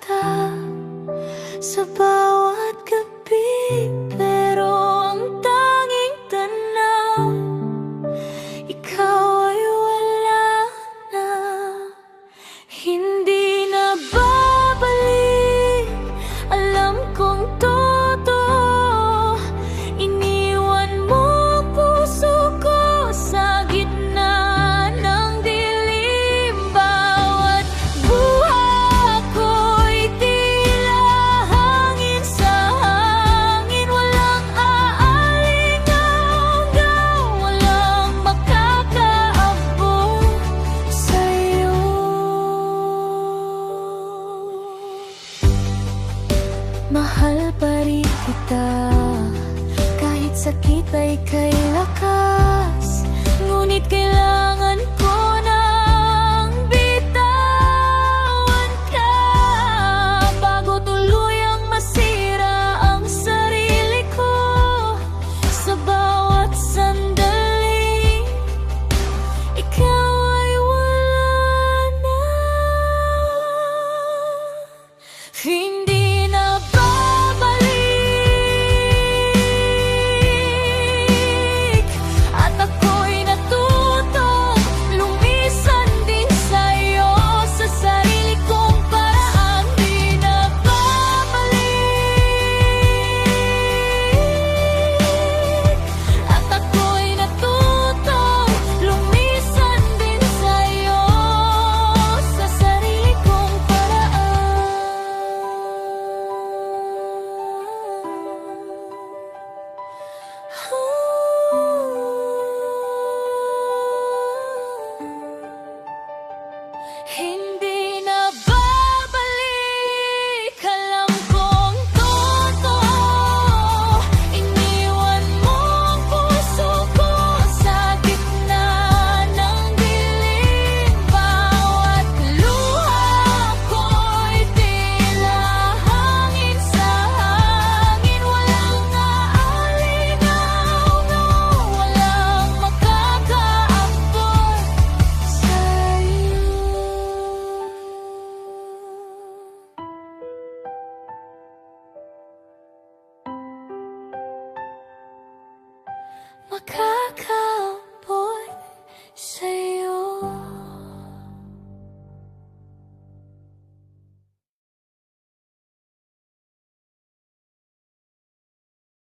kita sa bawat gabi, pero ang tanging tanaw, ikaw ay wala na. Hindi na babalik, alam kong totoo. Iniwan mo ang puso ko sa gitna ng dilim. Bawat buha ko'y tila hangin sa hangin. Walang aalingaw-ngaw, walang makakaabot sa'yo. Mahal pa rin kita, kahit sakit ay kay lakas. Ngunit kailangan ko nang bitawan ka, bago tuluyang masira ang sarili ko. Sa bawat sandali, ikaw ay wala na. Hindi na babalik, at ako'y natutong lumisan din sa'yo sa sarili kong paraan. Di na babalik, at ako'y natutong lumisan din sa'yo sa sarili kong paraan. Hindi na babalik, alam kong totoo. Iniwan mo ang puso ko sa gitna ng dilim. Bawat luha ko'y tila hangin sa hangin. Walang aalingaw-ngaw, walang makakaabot sa'yo. Makakaabot